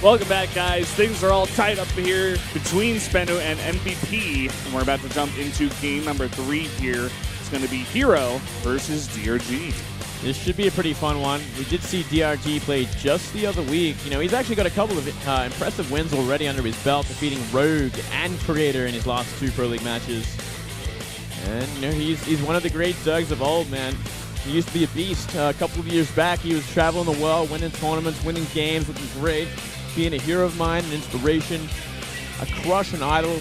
Welcome back, guys. Things are all tied up here between SBENU and MVP, and we're about to jump into game number 3 here. It's going to be HerO versus DongRaeGu. This should be a pretty fun one. We did see DongRaeGu play just the other week. You know, he's actually got a couple of impressive wins already under his belt, defeating Rogue and Creator in his last 2 Pro League matches. And, you know, he's one of the great Zergs of old, man. He used to be a beast. A couple of years back, he was traveling the world, winning tournaments, winning games, looking great. Being a hero of mine, an inspiration, a crush, an idol,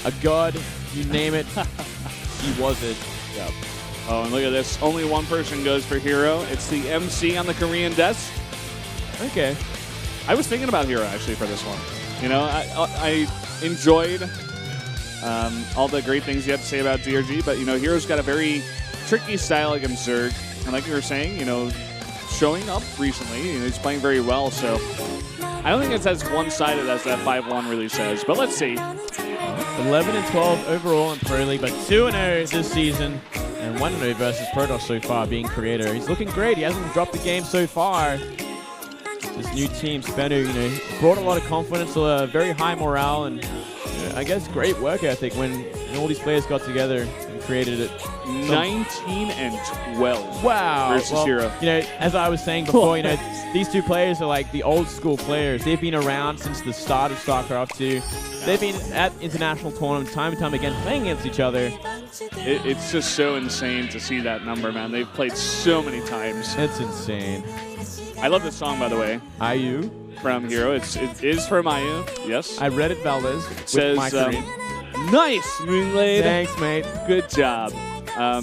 a god, you name it, he was it. Yep. Oh, and look at this. Only one person goes for HerO. It's the MC on the Korean desk. Okay. I was thinking about HerO, actually, for this one. You know, I enjoyed all the great things you have to say about DongRaeGu, but, you know, HerO's got a very tricky style against Zerg. And like you were saying, you know, showing up recently, you know, he's playing very well, so I don't think it's as one-sided as that 5-1 really says, but let's see. 11 and 12 overall in Pro League, but 2-0 this season, and 1-0 versus Protoss so far, being Creator. He's looking great. He hasn't dropped the game so far. This new team, SBENU, you know, brought a lot of confidence, a very high morale, and I guess great work ethic when all these players got together and created it. 19 and 12. Wow. Versus HerO. You know, as I was saying before, you know, these two players are like the old school players. They've been around since the start of Starcraft 2. They've been at international tournaments time and time again playing against each other. It's just so insane to see that number, man. They've played so many times. It's insane. I love this song, by the way. IU. From HerO. It is from IU, yes. I read it, Valdez. It says, nice, Moonblade. Thanks, mate. Good job. I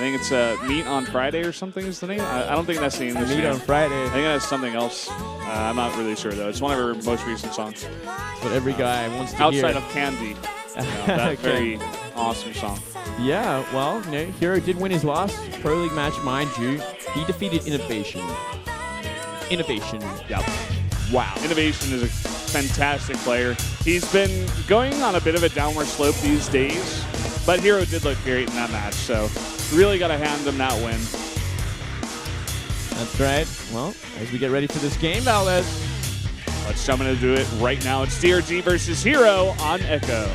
think it's Meet on Friday or something is the name. I don't think that's the English name. Meet on Friday. I think that's something else. I'm not really sure, though. It's one of her most recent songs. That's what every guy wants to hear. Outside of Candy. That very awesome song. Yeah, well, you know, HerO did win his last Pro League match, mind you. He defeated Innovation. Innovation. Yep. Wow. Innovation is a fantastic player. He's been going on a bit of a downward slope these days, but HerO did look great in that match, so really got to hand him that win. That's right. Well, as we get ready for this game, Valdez. Let's jump into it right now. It's DongRaeGu versus HerO on Echo.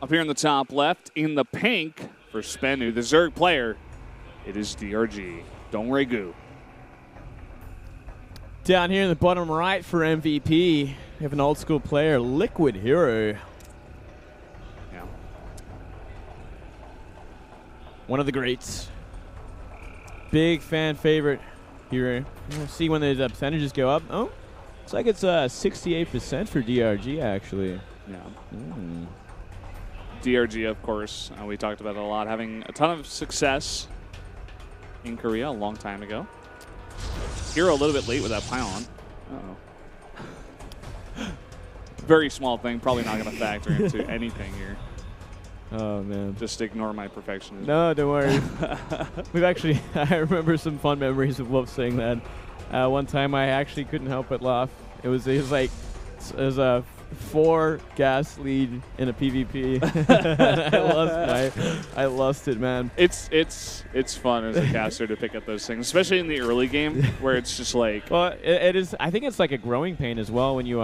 Up here in the top left, in the pink for SBENU, the Zerg player, it is DongRaeGu. DongRaeGu. Down here in the bottom right for MVP, we have an old school player, Liquid HerO. Yeah. One of the greats. Big fan favorite HerO. We'll see when the percentages go up. Oh, looks like it's 68% for DongRaeGu, actually. Yeah. Mm. DongRaeGu, of course, we talked about it a lot, having a ton of success in Korea a long time ago. HerO a little bit late with that pylon. Uh-oh. Very small thing, probably not going to factor into anything here. Oh, man. Just ignore my perfectionism. No, don't worry. We've actually, I remember some fun memories of Wolf saying that. One time I actually couldn't help but laugh. It was like, it was a 4 gas lead in a PvP. I lost it, man. It's fun as a caster to pick up those things, especially in the early game where it's just like. Well, it is. I think it's like a growing pain as well when you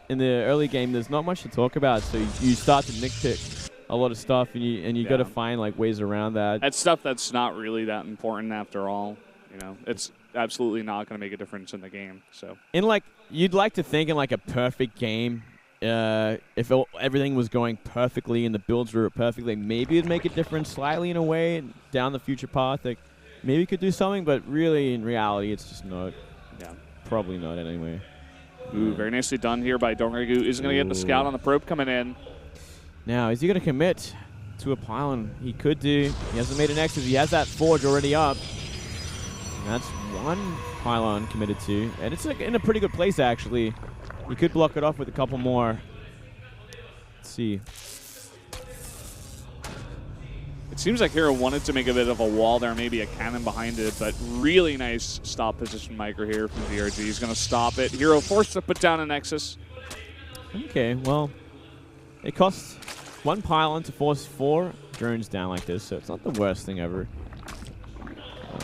in the early game. There's not much to talk about, so you start to nitpick a lot of stuff, and you got to find like ways around that. That's stuff that's not really that important after all. You know, it's absolutely not going to make a difference in the game. So you'd like to think in like a perfect game, if everything was going perfectly and the builds were perfectly, maybe it'd make a difference slightly in a way down the future path. Like maybe it could do something, but really in reality, it's just not. Yeah, probably not anyway. Ooh, very nicely done here by DongRaeGu. Is going to get the scout on the probe coming in. Now, is he going to commit to a pylon? He could do. He hasn't made an exit. He has that forge already up. That's one pylon committed to, and it's in a pretty good place, actually. He could block it off with a couple more. Let's see. It seems like HerO wanted to make a bit of a wall there, maybe a cannon behind it, but really nice stop position micro here from DRG. He's going to stop it. HerO forced to put down a Nexus. Okay, well, it costs 1 pylon to force 4 drones down like this, so it's not the worst thing ever.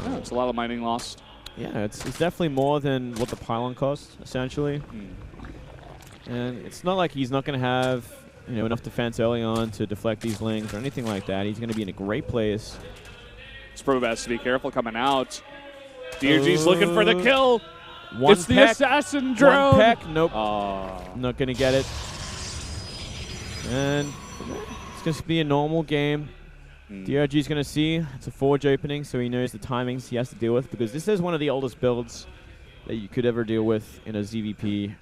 Yeah, it's a lot of mining lost. Yeah, it's definitely more than what the pylon costs, essentially. And it's not like he's not going to have enough defense early on to deflect these lings or anything like that. He's going to be in a great place. This probe has to be careful coming out. DRG's looking for the kill. It's the assassin drone. One peck. Nope. Not going to get it. And it's going to be a normal game. DRG's going to see it's a forge opening, so he knows the timings he has to deal with, because this is one of the oldest builds that you could ever deal with in a ZVP.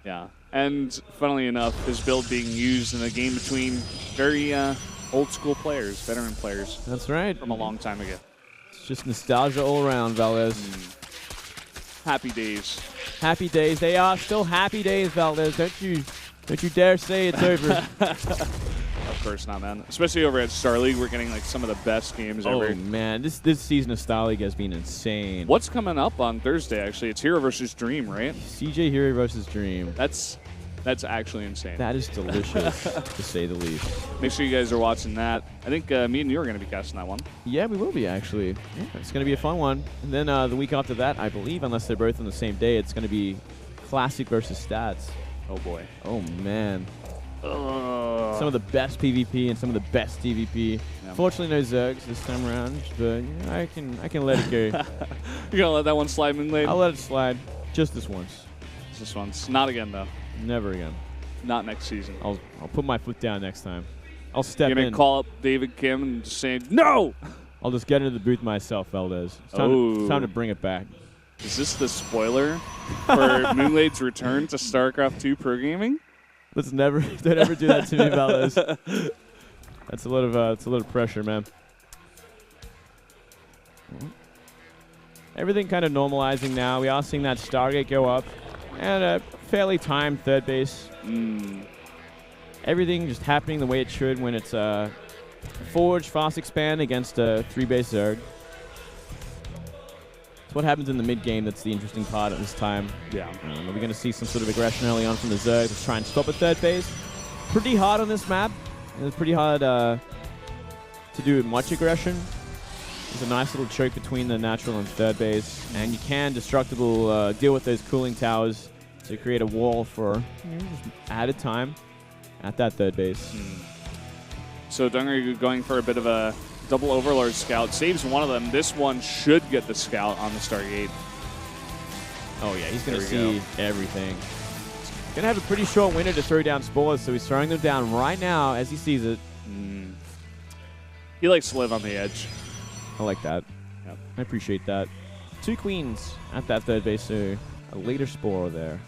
Yeah, and funnily enough, this build being used in a game between very old school players, veteran players. That's right. From a long time ago. It's just nostalgia all around, Valdez. Happy days. Happy days. They are still happy days, Valdez. Don't you dare say it's over. Of course not, man. Especially over at Star League, we're getting like some of the best games ever. Oh man, this season of Star League has been insane. What's coming up on Thursday? Actually, it's HerO versus Dream, right? CJ HerO versus Dream. That's actually insane. That is delicious, to say the least. Make sure you guys are watching that. I think me and you are going to be casting that one. Yeah, we will be actually. Yeah, it's going to be a fun one. And then the week after that, I believe, unless they're both on the same day, it's going to be Classic versus Stats. Oh boy. Oh man. Some of the best PvP and some of the best DVP. Yeah. Fortunately, no Zergs this time around, but I can let it go. You're gonna let that one slide, Moonglade? I'll let it slide, just this once. Just this once, not again though. Never again. Not next season. I'll put my foot down next time. I'll step in. You're gonna call up David Kim and just say no. I'll just get into the booth myself, Valdez. It's time to bring it back. Is this the spoiler for Moonglade's return to StarCraft 2 Pro Gaming? Don't ever do that to me, Valdez. That's a lot of pressure, man. Everything kind of normalizing now. We are seeing that Stargate go up, and a fairly timed third base. Everything just happening the way it should when it's forge fast expand against a 3-base Zerg. What happens in the mid-game that's the interesting part at this time. Yeah. Are we going to see some sort of aggression early on from the Zerg to try and stop a third base? Pretty hard on this map. It's pretty hard to do much aggression. There's a nice little choke between the natural and third base, and you can destructible deal with those cooling towers to create a wall for just added time at that third base. So DongRaeGu going for a bit of a double Overlord scout, saves one of them. This one should get the scout on the Stargate. Oh yeah, he's going to see everything. Going to have a pretty short window to throw down spores, so he's throwing them down right now as he sees it. He likes to live on the edge. I like that. Yep. I appreciate that. 2 queens at that third base, so a later spore there.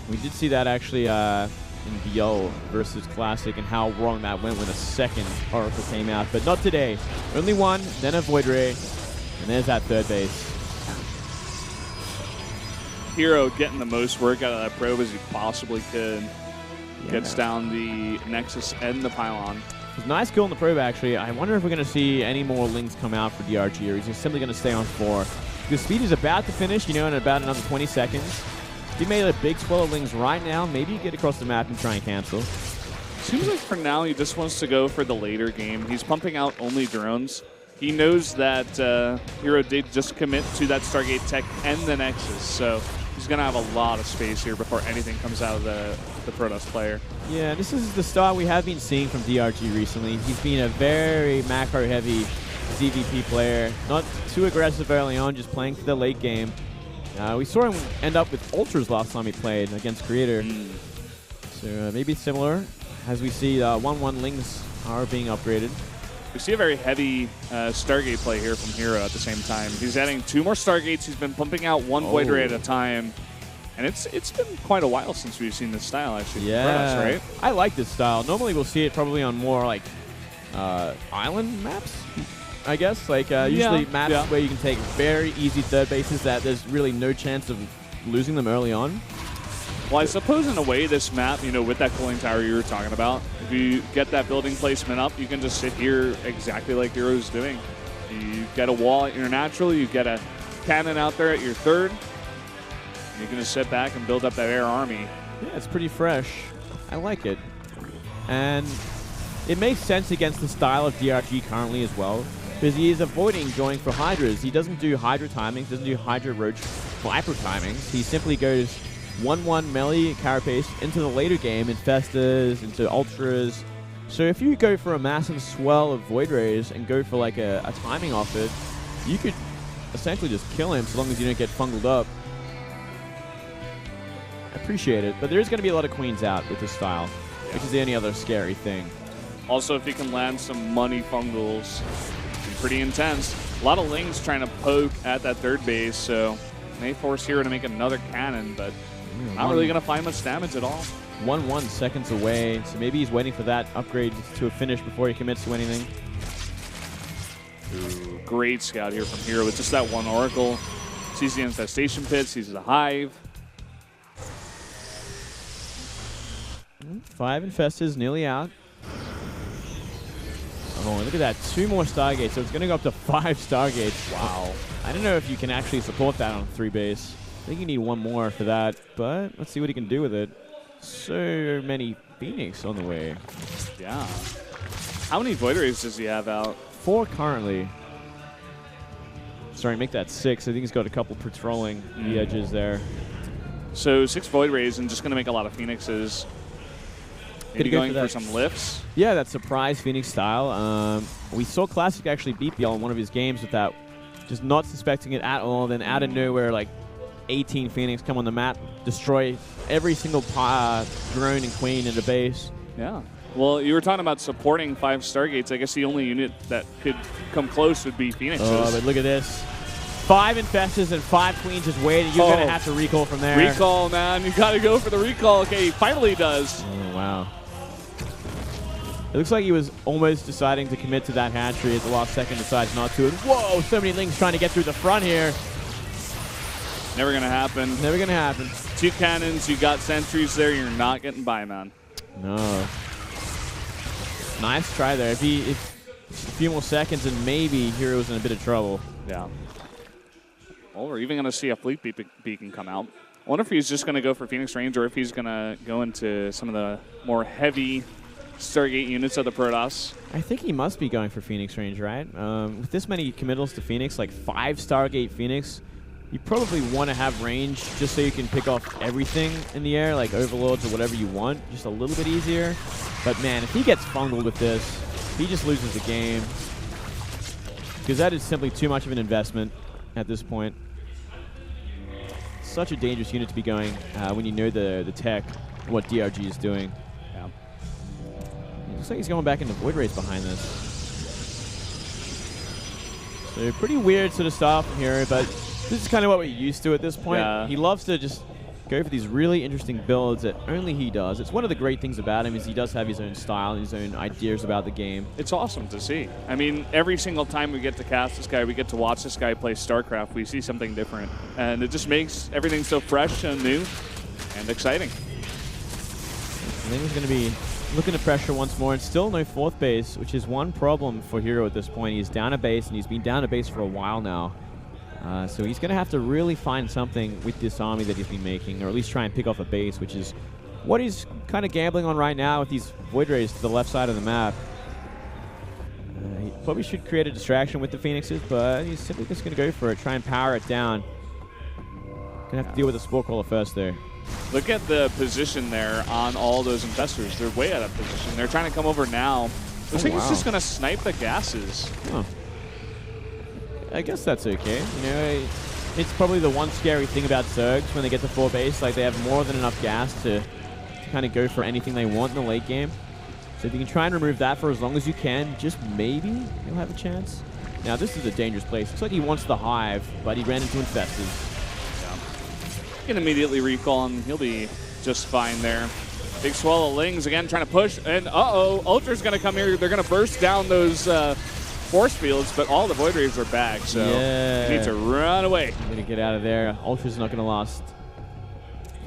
We did see that actually in BL versus Classic and how wrong that went when a second Oracle came out, but not today. Only one, then a Void Ray, and there's that third base. HerO getting the most work out of that probe as he possibly could. Yeah. Gets down the Nexus and the Pylon. It was a nice kill in the probe, actually. I wonder if we're going to see any more links come out for DRG, or he's just simply going to stay on 4. The speed is about to finish, in about another 20 seconds. If he made a big swell of lings right now, maybe get across the map and try and cancel. Seems like for now he just wants to go for the later game. He's pumping out only drones. He knows that HerO did just commit to that Stargate tech and the Nexus, so he's going to have a lot of space here before anything comes out of the Protoss player. Yeah, this is the style we have been seeing from DRG recently. He's been a very macro-heavy ZVP player. Not too aggressive early on, just playing for the late game. We saw him end up with Ultras last time he played against Creator. So maybe similar, as we see 1-1 Lings are being upgraded. We see a very heavy Stargate play here from HerO at the same time. He's adding 2 more Stargates. He's been pumping out 1 Void Ray at a time. And it's been quite a while since we've seen this style, actually. Yeah. For us, right? I like this style. Normally we'll see it probably on more like island maps, I guess. Like usually maps where you can take very easy third bases that there's really no chance of losing them early on. Well, I suppose in a way this map, with that cooling tower you were talking about, If you get that building placement up, you can just sit here exactly like HerO's doing. You get a wall at your natural, you get a cannon out there at your third, and you can just sit back and build up that air army. Yeah, it's pretty fresh. I like it. And it makes sense against the style of DRG currently as well, because he is avoiding going for Hydras. He doesn't do Hydra timings, doesn't do Hydra Roach Viper timings. He simply goes 1-1 melee carapace into the later game, Infestas, into Ultras. So if you go for a massive swell of Void Rays and go for like a timing off it, you could essentially just kill him so long as you don't get fungled up. I appreciate it, but there is going to be a lot of queens out with this style, which is the only other scary thing. Also, if he can land some money fungals, it'd be pretty intense. A lot of Lings trying to poke at that third base, so may force HerO to make another cannon, but not really going to find much damage at all. 1-1 seconds away, so maybe he's waiting for that upgrade to a finish before he commits to anything. Ooh, great scout here from HerO with just that one Oracle. Sees the infestation pit, sees the hive. 5 Infestas nearly out. Oh, look at that. 2 more Stargates, so it's going to go up to 5 Stargates. Wow. I don't know if you can actually support that on 3 base. I think you need 1 more for that, but let's see what he can do with it. So many Phoenix on the way. Yeah. How many Void Rays does he have out? 4 currently. Sorry, make that 6. I think he's got a couple patrolling the edges there. So 6 Void Rays and just going to make a lot of Phoenixes. Maybe going for some lifts? Yeah, that surprise Phoenix style. We saw Classic actually beat BL in one of his games with that, just not suspecting it at all. Then out of nowhere, like 18 Phoenix come on the map, destroy every single drone and queen in the base. Yeah. Well, you were talking about supporting 5 Stargates. I guess the only unit that could come close would be Phoenixes. Oh, but look at this. 5 Infestas and 5 Queens just waiting. You're going to have to recall from there. Recall, man. You got to go for the recall. Okay, he finally does. Oh, wow. It looks like he was almost deciding to commit to that hatchery at the last second, decides not to. And whoa, so many Lings trying to get through the front here. Never going to happen. Never going to happen. 2 cannons, you got sentries there, you're not getting by, man. No. Nice try there. If a few more seconds and maybe HerO's in a bit of trouble. Yeah. Well, we're even going to see a fleet beacon come out. I wonder if he's just going to go for Phoenix range or if he's going to go into some of the more heavy Stargate units of the Protoss. I think he must be going for Phoenix range, right? With this many committals to Phoenix, like 5 Stargate Phoenix, you probably want to have range just so you can pick off everything in the air, like overlords or whatever you want, just a little bit easier. But man, if he gets fungled with this, he just loses the game. Because that is simply too much of an investment at this point. Such a dangerous unit to be going when you know the tech, what DRG is doing. Yeah. Looks like he's going back into Void Rays behind this. So pretty weird sort of style from here, but this is kind of what we're used to at this point. Yeah. He loves to just go for these really interesting builds that only he does. It's one of the great things about him is he does have his own style and his own ideas about the game. It's awesome to see. I mean, every single time we get to cast this guy, we get to watch this guy play StarCraft, we see something different. And it just makes everything so fresh and new and exciting. I think he's going to be looking to pressure once more, and still no 4th base, which is one problem for HerO at this point. He's down a base, and he's been down a base for a while now. So he's going to have to really find something with this army that he's been making, or at least try and pick off a base, which is what he's kind of gambling on right now with these Void Rays to the left side of the map. He probably should create a distraction with the Phoenixes, but he's simply just going to go for it, try and power it down. Going to have to deal with the Spore Crawler first there. Look at the position there on all those Infestors. They're way out of position. They're trying to come over now. Looks like he's just going to snipe the gases. Huh. I guess that's okay. You know, it's probably the one scary thing about Zergs when they get to 4 base. Like, they have more than enough gas to kind of go for anything they want in the late game. So if you can try and remove that for as long as you can, just maybe you'll have a chance. Now, this is a dangerous place. Looks like he wants the Hive, but he ran into Infestors. He can immediately recall him. He'll be just fine there. Big swell of Lings again trying to push. And uh-oh, Ultra's going to come here. They're going to burst down those force fields, but all the Void Rays are back, so yeah. he needs to run away. I'm going to get out of there. Ultra's not going to last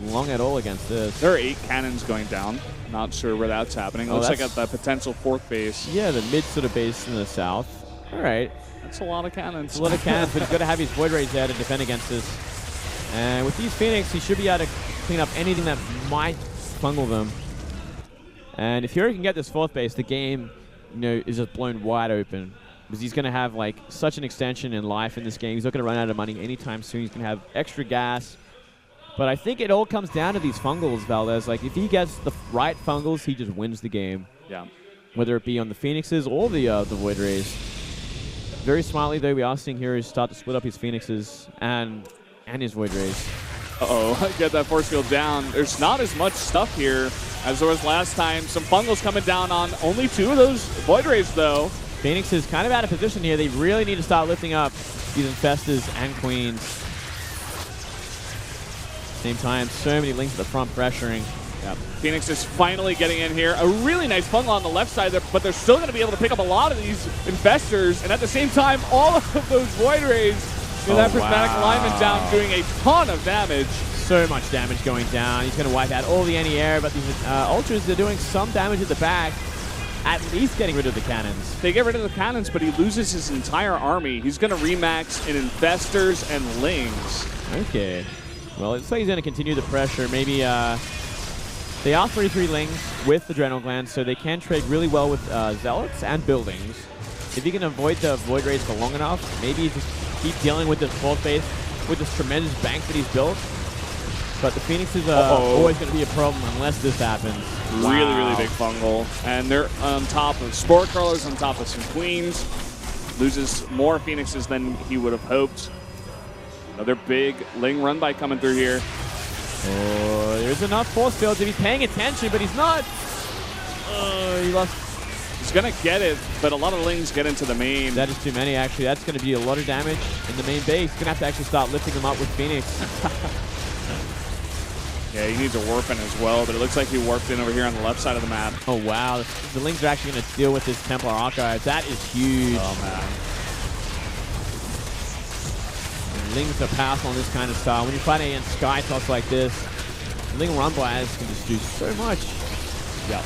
long at all against this. There are 8 cannons going down. Not sure where that's happening. Looks like at the potential 4th base. Yeah, the mid sort of base in the south. All right. That's a lot of cannons. It's a lot of cannons, but he's got to have his Void Rays there to defend against this. And with these Phoenix, he should be able to clean up anything that might fungal them. And if HerO can get this 4th base, the game, is just blown wide open. Because he's going to have like such an extension in life in this game. He's not going to run out of money anytime soon. He's going to have extra gas. But I think it all comes down to these fungals, Valdez. Like, if he gets the right fungals, he just wins the game. Yeah. Whether it be on the Phoenixes or the Void Rays. Very smartly, though, we are seeing HerO start to split up his Phoenixes and his Void Rays. Uh-oh, get that force field down. There's not as much stuff here as there was last time. Some fungals coming down on only 2 of those Void Rays, though. Phoenix is kind of out of position here. They really need to start lifting up these Infestors and Queens. Same time, so many links at the front pressuring. Yep. Phoenix is finally getting in here. A really nice fungal on the left side there, but they're still going to be able to pick up a lot of these Infestors. And at the same time, all of those Void Rays with that prismatic alignment down, doing a ton of damage. So much damage going down. He's going to wipe out all the anti-air, but these Ultras are doing some damage at the back. At least getting rid of the cannons. They get rid of the cannons, but he loses his entire army. He's going to remax in Infestors and Lings. Okay. Well, it looks like he's going to continue the pressure. Maybe they are 3/3 Lings with the Adrenal Glands, so they can trade really well with Zealots and Buildings. If he can avoid the Void Rays for long enough, maybe just keep dealing with this 4th base with this tremendous bank that he's built. But the Phoenixes are always going to be a problem unless this happens. Really, really big fungal. And they're on top of Spore Crawlers, on top of some Queens. Loses more Phoenixes than he would have hoped. Another big Ling run by coming through here. Oh, there's enough force fields if he's paying attention, but he's not. He lost. He's going to get it, but a lot of Lings get into the main. That is too many, actually. That's going to be a lot of damage in the main base. He's going to have to actually start lifting them up with Phoenix. Yeah, he needs a warp in as well, but it looks like he warped in over here on the left side of the map. Oh, wow. The Lings are actually going to deal with this Templar Archive. That is huge. Oh, man. Lings are powerful on this kind of style. When you're fighting against Sky Toss like this, Ling Run-Bys can just do so much. Yeah.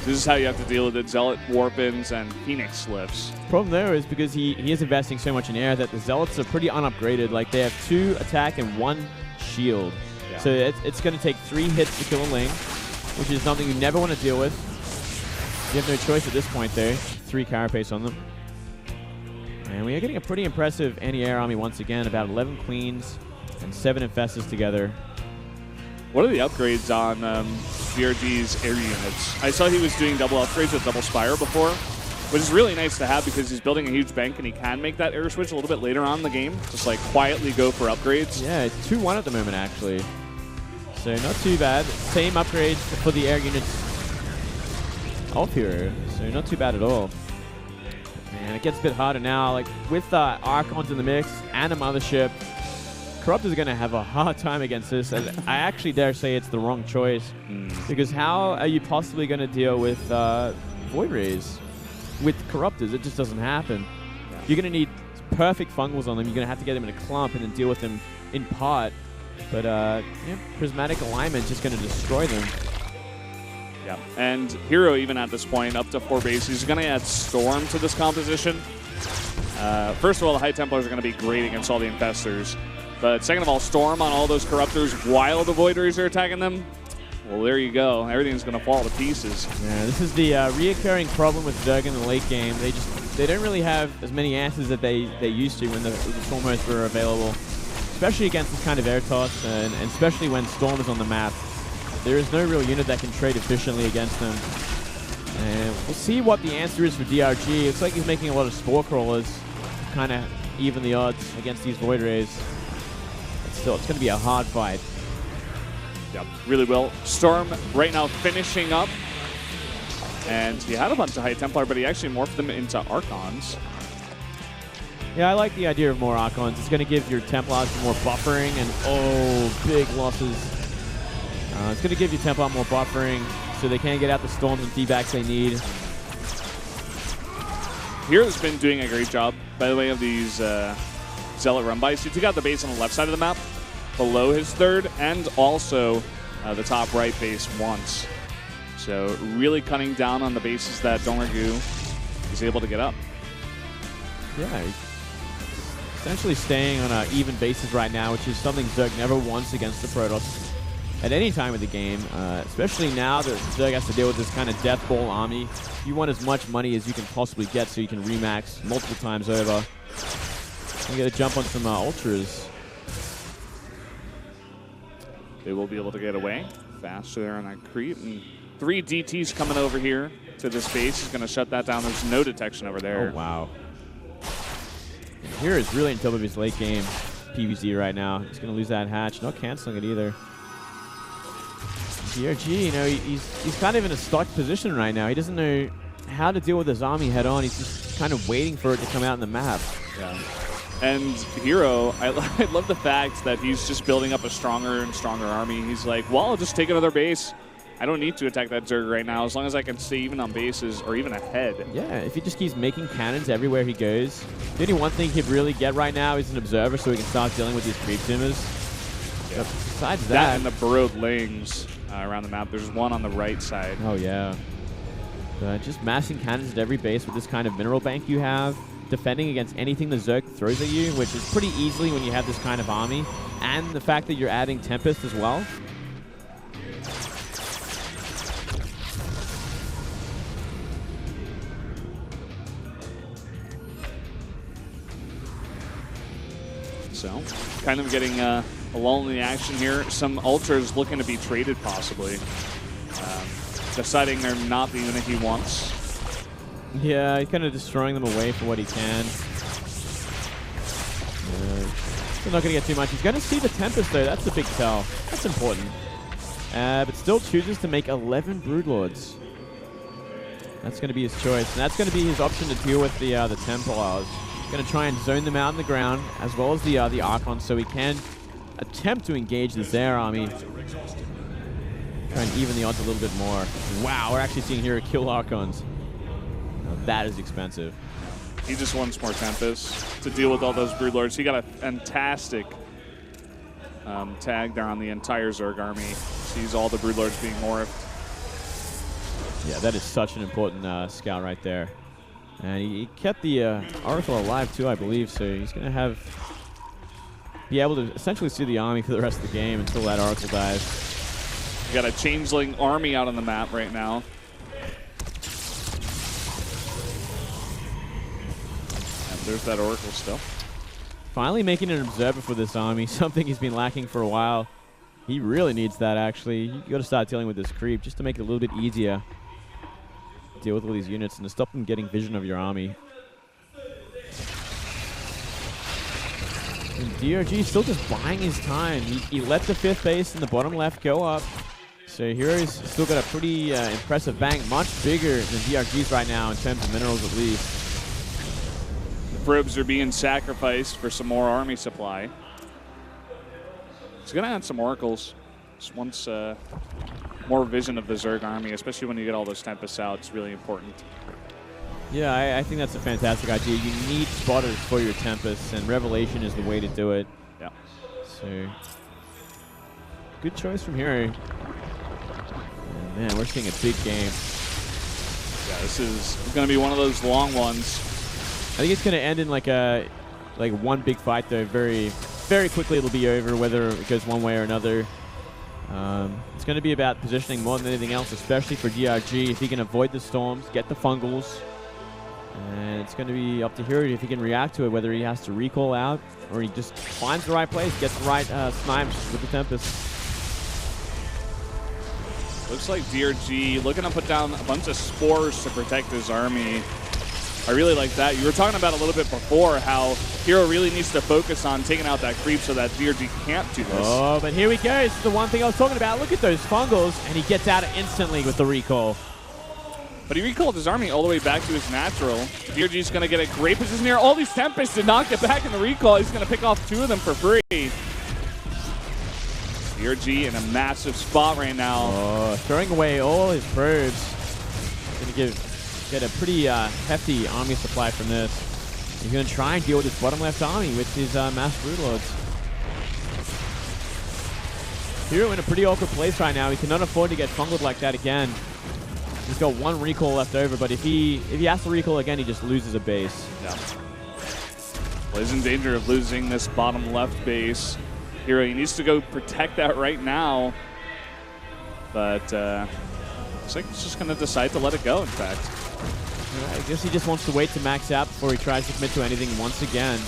This is how you have to deal with it. Zealot warp-ins and Phoenix lifts. Problem there is because he is investing so much in air that the Zealots are pretty unupgraded. Like, they have 2 attack and 1 shield. Yeah. So it's going to take 3 hits to kill a Ling, which is something you never want to deal with. You have no choice at this point there. 3 carapace on them. And we are getting a pretty impressive anti-air army once again. About 11 Queens and 7 Infestors together. What are the upgrades on VRG's air units? I saw he was doing double upgrades with double Spire before, which is really nice to have because he's building a huge bank and he can make that air switch a little bit later on in the game. Just like quietly go for upgrades. Yeah, it's 2-1 at the moment actually. So not too bad. Same upgrades for the air units of HerO. So not too bad at all. Man, it gets a bit harder now. Like with Archons in the mix and a Mothership, Corrupt is going to have a hard time against this. And I actually dare say it's the wrong choice. Because how are you possibly going to deal with Void Rays? With Corruptors, it just doesn't happen. You're going to need perfect fungals on them. You're going to have to get them in a clump and then deal with them in part. But Prismatic Alignment is just going to destroy them. Yeah, and HerO even at this point, up to 4 bases, he's going to add Storm to this composition. First of all, the High Templars are going to be great against all the Infestors. But second of all, Storm on all those Corruptors while the Void Rays are attacking them. Well, there you go. Everything's going to fall to pieces. Yeah, this is the reoccurring problem with Zerg in the late game. They don't really have as many answers that they used to when the Storm hosts were available. Especially against this kind of air toss, and especially when Storm is on the map. There is no real unit that can trade efficiently against them. And we'll see what the answer is for DRG. Looks like he's making a lot of Spore Crawlers to kind of even the odds against these Void Rays. But still, it's going to be a hard fight. Yep, really will. Storm right now finishing up. And he had a bunch of High Templar, but he actually morphed them into Archons. Yeah, I like the idea of more Archons. It's going to give your Templars more buffering and, big losses. It's going to give your Templar more buffering so they can get out the storms and D-backs they need. HerO's been doing a great job, by the way, of these Zealot run-bys. He took out the base on the left side of the map, below his 3rd, and also the top right base once. So really cutting down on the bases that DongRaeGu is able to get up. Yeah, he's essentially staying on even bases right now, which is something Zerg never wants against the Protoss at any time of the game, especially now that Zerg has to deal with this kind of death ball army. You want as much money as you can possibly get so you can remax multiple times over. You get a jump on some ultras. They will be able to get away faster there on that creep. And 3 DTs coming over here to this base is going to shut that down. There's no detection over there. Oh, wow. HerO is really in top of his late game PvZ right now. He's going to lose that hatch. Not canceling it either. DRG, you know, he's kind of in a stuck position right now. He doesn't know how to deal with his army head on. He's just kind of waiting for it to come out in the map. Yeah. And HerO, I love the fact that he's just building up a stronger and stronger army. He's like, well, I'll just take another base. I don't need to attack that Zerg right now as long as I can stay even on bases or even ahead. Yeah, if he just keeps making cannons everywhere he goes. The only one thing he'd really get right now is an observer so he can start dealing with these creep tumors. Yeah. But besides that and the burrowed lanes around the map. There's one on the right side. Oh, yeah. Just massing cannons at every base with this kind of mineral bank you have. Defending against anything the Zerg throws at you, which is pretty easily when you have this kind of army. And the fact that you're adding Tempest as well. So, kind of getting a lull in the action here. Some ultras looking to be traded possibly. Deciding they're not the unit he wants. Yeah, he's kind of destroying them away for what he can. Still not going to get too much. He's going to see the Tempest, though. That's the big tell. That's important. But still chooses to make 11 Broodlords. That's going to be his choice. And that's going to be his option to deal with the Templars. He's going to try and zone them out in the ground, as well as the Archons, so he can attempt to engage the Zerg army. Try and even the odds a little bit more. Wow, we're actually seeing HerO kill Archons. That is expensive. He just wants more Tempest to deal with all those Broodlords. He got a fantastic tag there on the entire Zerg army. Sees all the Broodlords being morphed. Yeah, that is such an important scout right there. And he kept the Oracle alive too, I believe, so he's going to be able to essentially see the army for the rest of the game until that Oracle dies. You got a Changeling army out on the map right now. There's that Oracle still. Finally making an observer for this army, something he's been lacking for a while. He really needs that, actually. You got to start dealing with this creep just to make it a little bit easier to deal with all these units and to stop them getting vision of your army. And DRG still just buying his time. He let the 5th base in the bottom left go up. So HerO's still got a pretty impressive bank, much bigger than DRG's right now in terms of minerals at least. Probes are being sacrificed for some more army supply. He's going to add some Oracles. Just wants more vision of the Zerg army, especially when you get all those Tempests out. It's really important. Yeah, I think that's a fantastic idea. You need spotters for your Tempests, and Revelation is the way to do it. Yeah. So, good choice from HerO. And man, we're seeing a big game. Yeah, this is going to be one of those long ones. I think it's going to end in like one big fight, though. Very, very quickly it'll be over, whether it goes one way or another. It's going to be about positioning more than anything else, especially for DRG. If he can avoid the storms, get the fungals, and it's going to be up to HerO if he can react to it, whether he has to recall out or he just finds the right place, gets the right snipes with the Tempest. Looks like DRG looking to put down a bunch of spores to protect his army. I really like that. You were talking about a little bit before how HerO really needs to focus on taking out that creep so that DRG can't do this. Oh, but here we go. This is the one thing I was talking about. Look at those fungals, and he gets out instantly with the recall. But he recalled his army all the way back to his natural. DRG's going to get a great position here. All these Tempests did not get back in the recall. He's going to pick off 2 of them for free. DRG in a massive spot right now. Oh, throwing away all his probes. Going to get a pretty hefty army supply from this. He's going to try and deal with his bottom left army with his mass Broodlords. HerO in a pretty awkward place right now. He cannot afford to get fungled like that again. He's got one recall left over, but if he has to recall again, he just loses a base. Yeah. Well, he's in danger of losing this bottom left base. HerO, he needs to go protect that right now. But looks like he's just going to decide to let it go, in fact. I guess he just wants to wait to max out before he tries to commit to anything once again.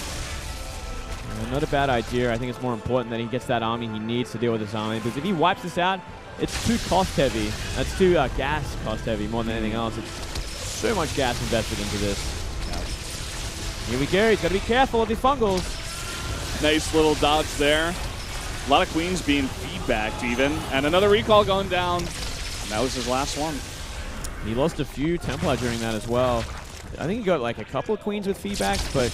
Not a bad idea. I think it's more important that he gets that army he needs to deal with this army. Because if he wipes this out, it's too cost heavy. That's too gas cost heavy more than anything else. It's so much gas invested into this. Here we go. He's got to be careful of the fungals. Nice little dodge there. A lot of queens being feedbacked even. And another recall going down. And that was his last one. He lost a few Templar during that as well. I think he got like a couple of queens with feedbacks, but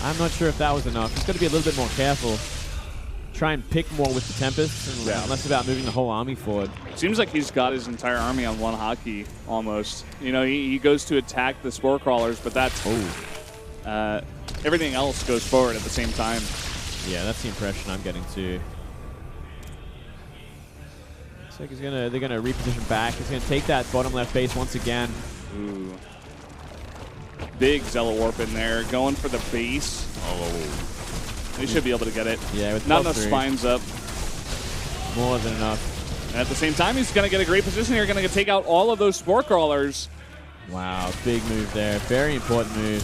I'm not sure if that was enough. He's got to be a little bit more careful. Try and pick more with the Tempest and less about moving the whole army forward. Seems like he's got his entire army on one hotkey, almost. You know, he goes to attack the Spore Crawlers, but that's... everything else goes forward at the same time. Yeah, that's the impression I'm getting too. Looks like they're gonna reposition back. He's gonna take that bottom left base once again. Ooh. Big Zealot Warp in there, going for the base. Oh. They should be able to get it. Yeah, with not enough spines up. More than enough. And at the same time, he's gonna get a great position here. Gonna take out all of those Spore Crawlers. Wow, big move there. Very important move.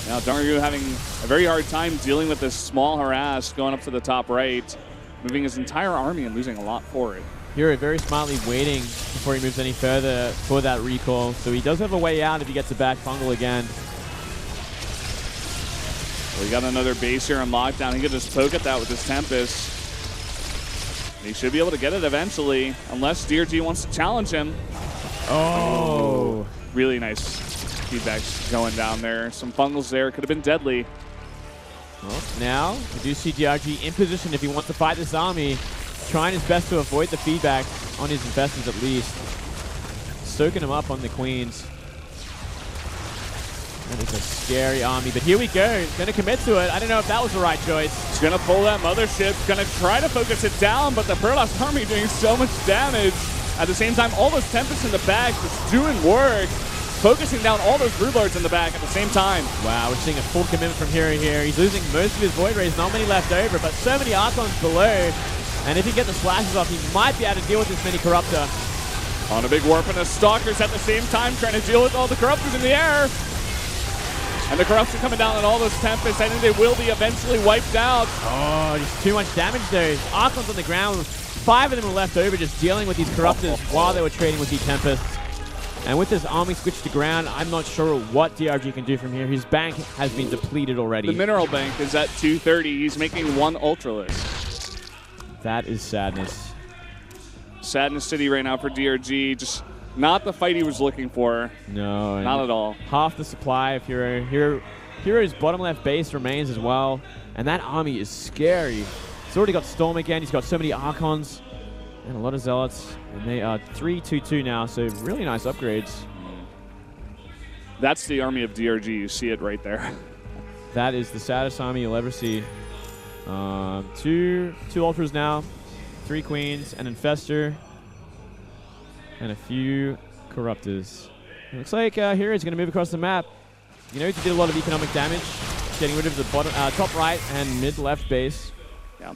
Now DongRaeGu having a very hard time dealing with this small harass going up to the top right, moving his entire army and losing a lot for it. HerO very smartly waiting before he moves any further for that recall. So he does have a way out if he gets a back fungal again. Well, he got another base here on lockdown. He could just poke at that with his Tempest. He should be able to get it eventually, unless DRG wants to challenge him. Oh. Really nice feedbacks going down there. Some fungals there. Could have been deadly. Well, now we do see DRG in position if he wants to fight this army. Trying his best to avoid the feedback on his investors at least. Soaking him up on the queens. That is a scary army, but here we go. He's going to commit to it. I don't know if that was the right choice. He's going to pull that mothership. Going to try to focus it down, but the Protoss army doing so much damage. At the same time, all those Tempests in the back just doing work. Focusing down all those Broodlords in the back at the same time. Wow, we're seeing a full commitment from HerO here. He's losing most of his Void Rays, not many left over, but so many Archons below. And if he gets the slashes off, he might be able to deal with this mini Corruptor. On a big warp and the Stalkers at the same time trying to deal with all the Corruptors in the air. And the Corruption coming down on all those Tempests. I think they will be eventually wiped out. Oh, just too much damage there. Archons on the ground. 5 of them were left over just dealing with these Corruptors while they were trading with the Tempests. And with this army switched to ground, I'm not sure what DRG can do from here. His bank has been depleted already. The mineral bank is at 230. He's making one Ultralisk. That is sadness. Sadness City right now for DRG. Just not the fight he was looking for. No. Not at all. Half the supply of HerO. HerO's bottom left base remains as well. And that army is scary. He's already got Storm again. He's got so many Archons. And a lot of Zealots. And they are 3-2-2 now, so really nice upgrades. That's the army of DRG. You see it right there. That is the saddest army you'll ever see. Two Ultras now, 3 Queens, an Infestor, and a few Corruptors. It looks like HerO is going to move across the map. You know, he did a lot of economic damage, getting rid of the bottom, top right and mid left base. Yeah.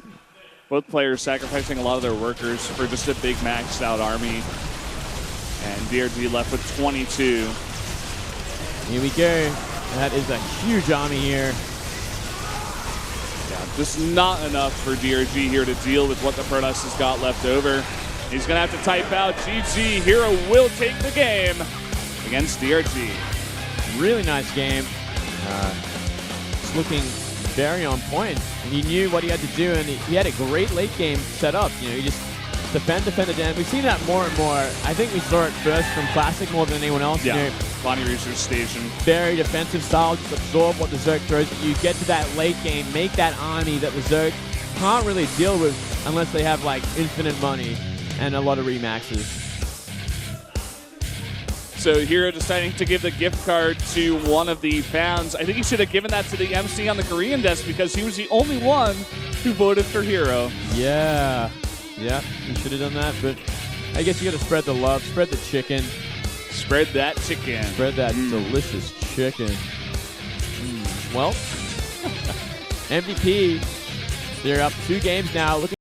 Both players sacrificing a lot of their workers for just a big maxed out army. And DRG left with 22. Here we go. That is a huge army here. Yeah, just not enough for DRG here to deal with what the Protoss has got left over. He's going to have to type out GG. HerO will take the game against DRG. Really nice game. It's looking very on point. He knew what he had to do, and he had a great late game set up. You know, he just defend. We've seen that more and more. I think we saw it first from Classic more than anyone else. Yeah, you know, Bonnie Research Station. Very defensive style, just absorb what the Zerg throws. But you get to that late game, make that army that the Zerg can't really deal with unless they have like infinite money and a lot of remaxes. So HerO deciding to give the gift card to one of the fans. I think he should have given that to the MC on the Korean desk because he was the only one who voted for HerO. Yeah. Yeah, you should have done that, but I guess you got to spread the love, spread the chicken. Spread that chicken. Spread that delicious chicken. Well, MVP, they're up 2 games now. Looking